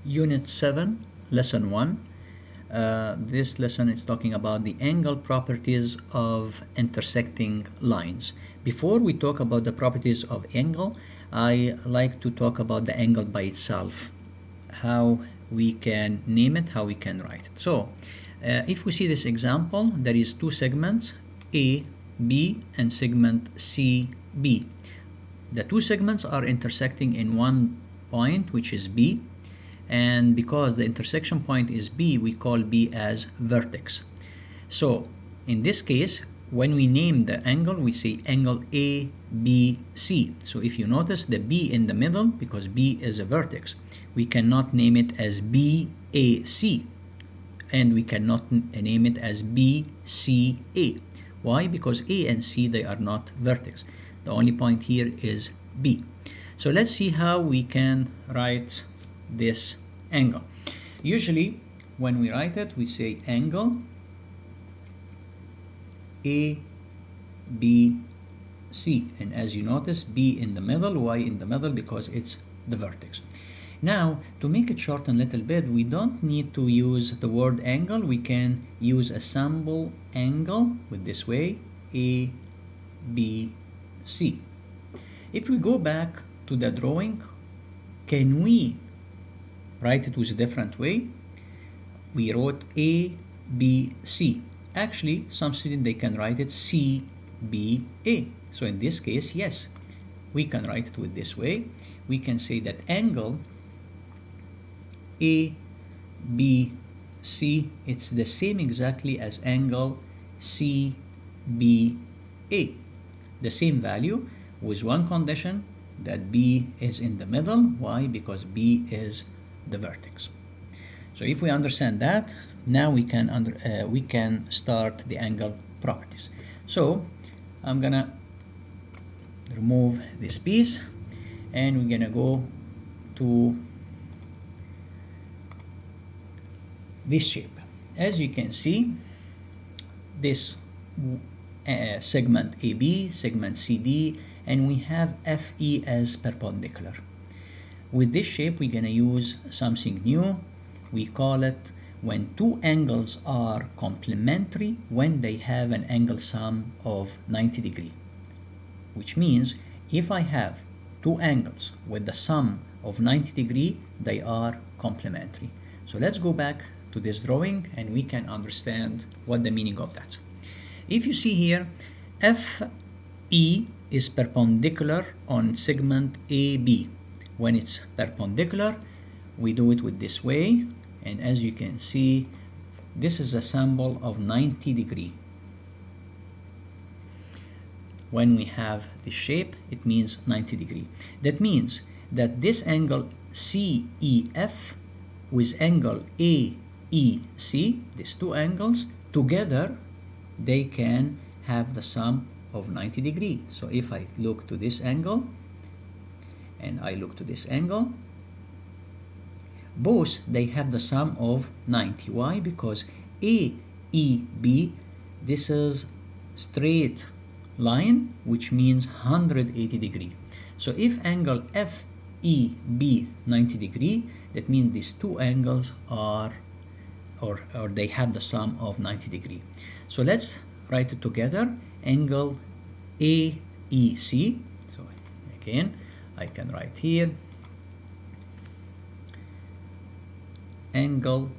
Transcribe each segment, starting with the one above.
Unit 7, Lesson 1. This lesson is talking about the angle properties of intersecting lines. Before we talk about the properties of angle, I like to talk about the angle by itself, how we can name it, how we can write it. So, if we see this example, there is two segments, A, B, and segment C, B. The two segments are intersecting in one point, which is B. And because the intersection point is B, we call B as vertex. So in this case, when we name the angle, we say angle ABC. So if you notice the B in the middle, because B is a vertex, we cannot name it as BAC, and we cannot name it as BCA. Why? Because A and C, they are not vertex. The only point here is B. So let's see how we can write this angle. Usually when we write it, we say angle ABC, and as you notice, B in the middle, Y in the middle, because it's the vertex. Now, to make it shorten a little bit, we don't need to use the word angle. We can use a sample angle with this way, ABC. If we go back to the drawing, can we write it with a different way? We wrote A, B, C. Actually, some students, they can write it C, B, A. So in this case, yes, we can write it with this way. We can say that angle A, B, C, it's the same exactly as angle C, B, A. The same value, with one condition, that B is in the middle. Why? Because B is the vertex. So if we understand that, now we can start the angle properties. So I'm gonna remove this piece, and we're gonna go to this shape. As you can see, this segment AB, segment CD, and we have FE as perpendicular. With this shape, we're gonna use something new. We call it when two angles are complementary when they have an angle sum of 90 degrees. Which means if I have two angles with the sum of 90 degrees, they are complementary. So let's go back to this drawing and we can understand what the meaning of that. If you see here, FE is perpendicular on segment AB. When it's perpendicular, we do it with this way, and as you can see, this is a symbol of 90 degrees. When we have this shape, it means 90 degrees. That means that this angle CEF with angle AEC, these two angles together, they can have the sum of 90 degrees. So if I look to this angle and I look to this angle, both they have the sum of 90. Why? Because AEB, this is straight line, which means 180 degrees. So if angle FEB 90 degrees, that means these two angles are or they have the sum of 90 degrees. So let's write it together, angle AEC. So again, I can write here angle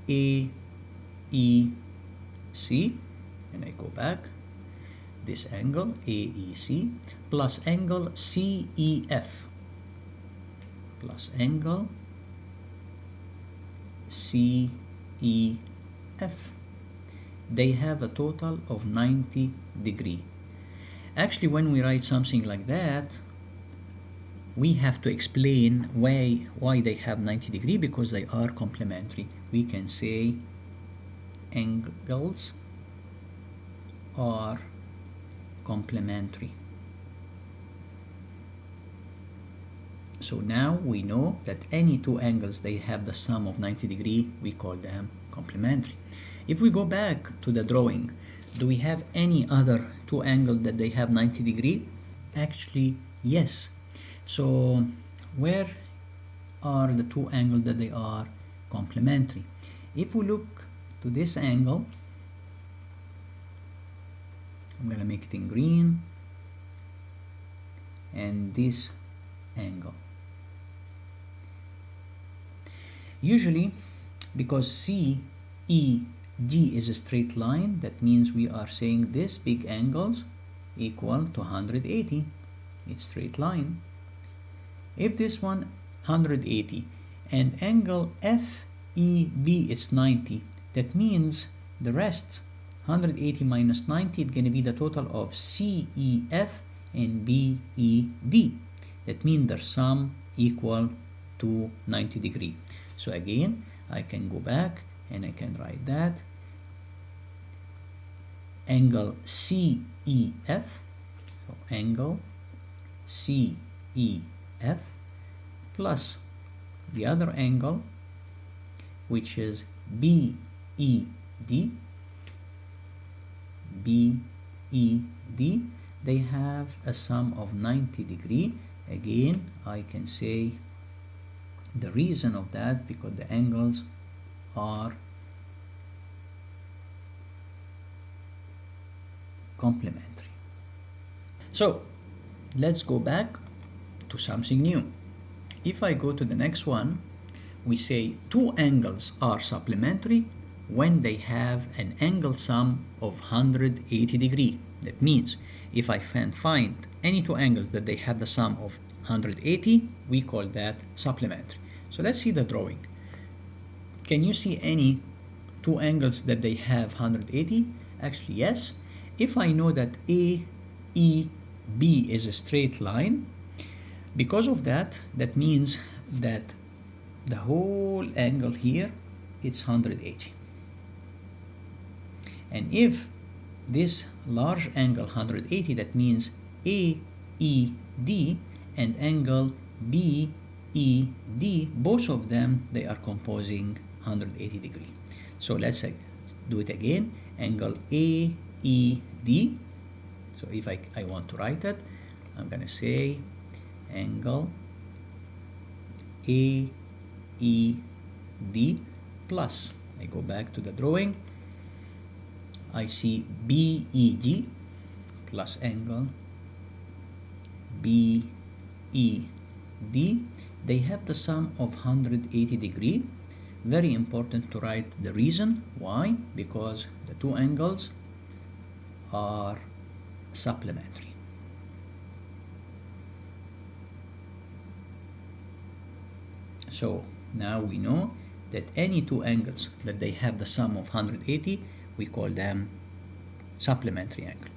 AEC, and I go back, this angle AEC plus angle CEF plus angle CEF. They have a total of 90 degrees. Actually, when we write something like that, we have to explain why they have 90 degrees, because they are complementary. We can say angles are complementary. So now we know that any two angles, they have the sum of 90 degrees, we call them complementary. If we go back to the drawing, do we have any other two angles that they have 90 degrees? Actually, yes. So where are the two angles that they are complementary. If we look to this angle, I'm going to make it in green, and this angle. Usually, because CED is a straight line, that means we are saying this big angles equal to 180. It's straight line. If this one 180 and angle FEB is 90, that means the rest 180 minus 90 is going to be the total of CEF and BED. That means their sum equal to 90 degree. So again, I can go back and I can write that angle CEF, so angle CEF plus the other angle, which is BED, they have a sum of 90 degree. Again, I can say the reason of that because the angles are complementary. So let's go back to something new. If I go to the next one, we say two angles are supplementary when they have an angle sum of 180 degree. That means if I can find any two angles that they have the sum of 180, we call that supplementary. So let's see the drawing. Can you see any two angles that they have 180? Actually, yes. If I know that AEB is a straight line, because of that, that means that the whole angle here is 180. And if this large angle 180, that means AED and angle BED, both of them, they are composing 180 degree. So let's do it again. Angle AED. So if I want to write it, I'm going to say angle AED plus, I go back to the drawing, I see BED plus angle BED. They have the sum of 180 degree. Very important to write the reason why, because the two angles are supplementary. So now we know that any two angles that they have the sum of 180, we call them supplementary angle.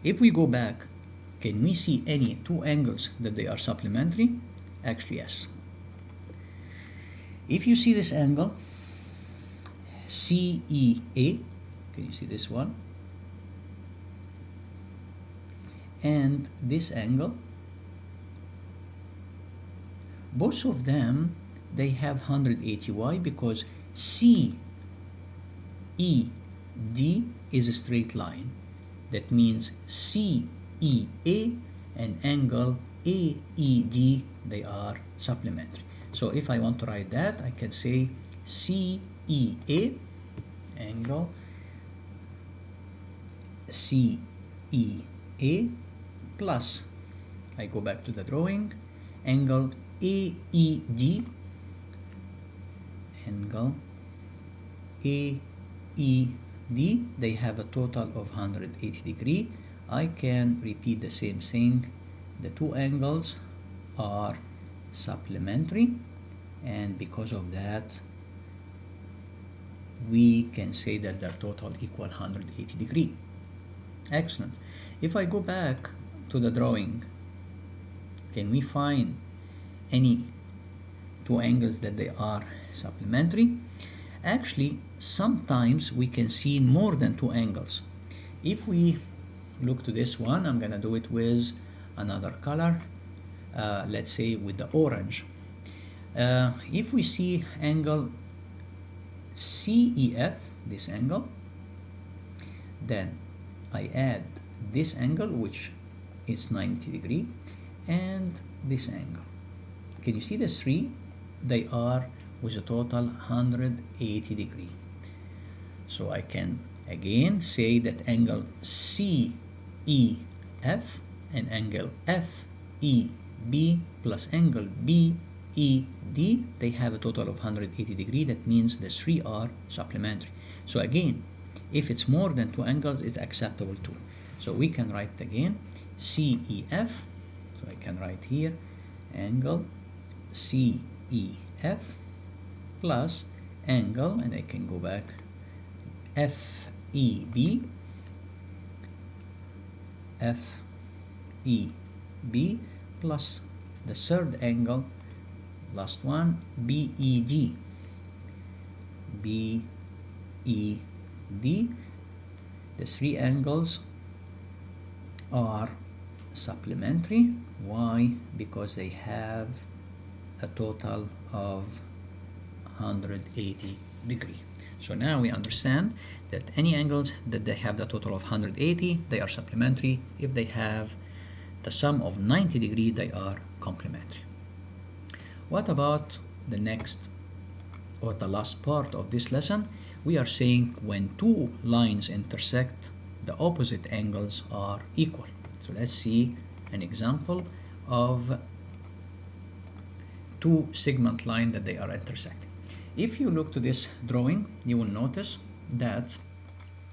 If we go back, can we see any two angles that they are supplementary? Actually, yes. If you see this angle, CEA, can you see this one? And this angle, both of them, they have 180. Why? Because CED is a straight line. That means CEA and angle AED, they are supplementary. So if I want to write that, I can say CEA angle CEA plus, I go back to the drawing, angle AED, angle AED, they have a total of 180 degree. I can repeat the same thing. The two angles are supplementary, and because of that, we can say that their total equal 180 degree. Excellent. If I go back to the drawing, can we find any two angles that they are supplementary? Actually, sometimes we can see more than two angles. If we look to this one, I'm gonna do it with another color, let's say with the orange. If we see angle CEF, this angle, then I add this angle, which is 90 degree, and this angle. Can you see the three? they are with a total 180 degree. So I can again say that angle CEF and angle FEB plus angle BED, they have a total of 180 degree. That means the three are supplementary. So again, if it's more than two angles, it's acceptable too. So we can write again CEF. So I can write here angle CEF plus angle, and I can go back FEB plus the third angle, last one, BED. The three angles are supplementary. Why? Because they have a total of 180 degree. So now we understand that any angles that they have the total of 180, they are supplementary. If they have the sum of 90 degree, they are complementary. What about the next or the last part of this lesson? We are saying when two lines intersect, the opposite angles are equal. So let's see an example of two segment line that they are intersecting. If you look to this drawing, you will notice that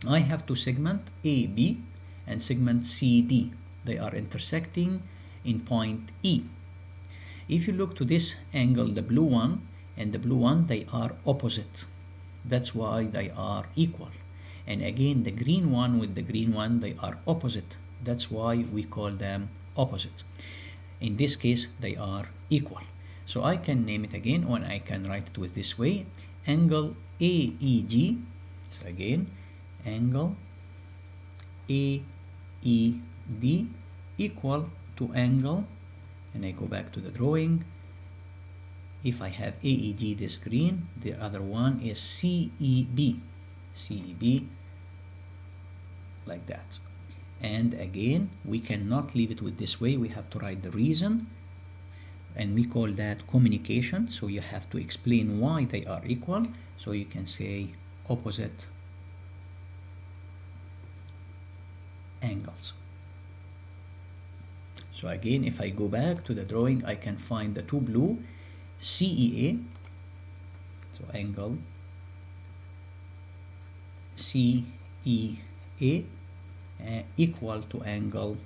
I have two segment AB and segment CD. They are intersecting in point E. If you look to this angle, the blue one and the blue one, they are opposite. That's why they are equal. And again, the green one with the green one, they are opposite. That's why we call them opposite. In this case, they are equal. So I can name it again, or I can write it with this way. Angle AEG, so again, angle AED equal to angle, and I go back to the drawing. If I have AEG this green, the other one is CEB, like that. And again, we cannot leave it with this way. We have to write the reason, and we call that communication. So you have to explain why they are equal. So you can say opposite angles. So again, if I go back to the drawing, I can find the two blue, CEA, so angle CEA equal to angle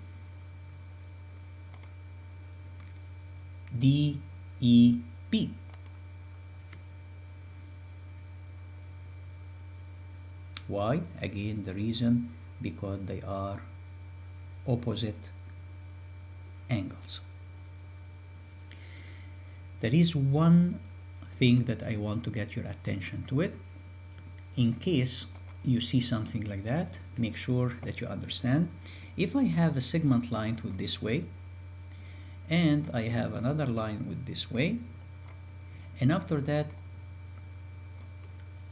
DEP. Why? Again, the reason, because they are opposite angles. There is one thing that I want to get your attention to it. In case you see something like that, make sure that you understand. If I have a segment line with this way, and I have another line with this way, and after that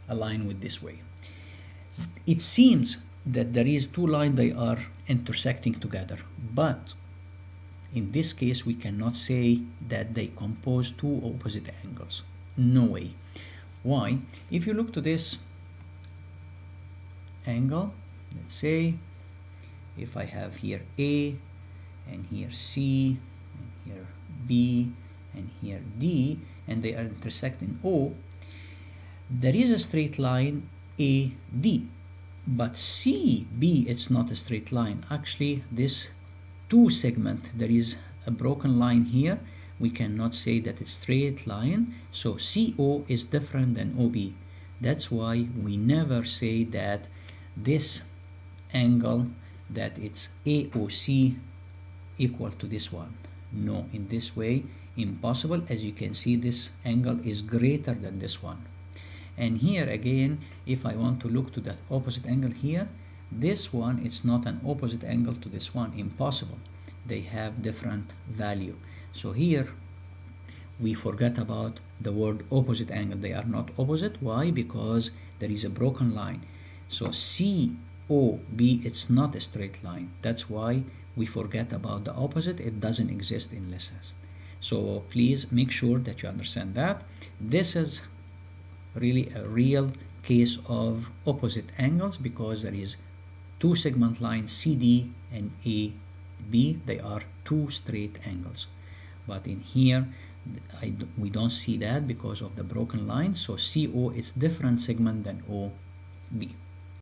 a line with this way, it seems that there is two lines they are intersecting together, but in this case we cannot say that they compose two opposite angles. No way. Why? If you look to this angle, let's say if I have here A and here C and here B and here D, and they are intersecting O, there is a straight line AD, but CB, it's not a straight line. Actually, this two segment, there is a broken line here. We cannot say that it's straight line, so CO is different than OB. That's why we never say that this angle, that it's AOC equal to this one. No, in this way, impossible. As you can see, this angle is greater than this one. And here again, if I want to look to the opposite angle here, this one, it's not an opposite angle to this one. Impossible. They have different value. So here we forget about the word opposite angle. They are not opposite. Why? Because there is a broken line. So COB, it's not a straight line. That's why we forget about the opposite. It doesn't exist in lessons. So please make sure that you understand that. This is really a real case of opposite angles because there is two segment lines CD and AB. They are two straight angles. But in here, we don't see that because of the broken line. So CO is different segment than OB.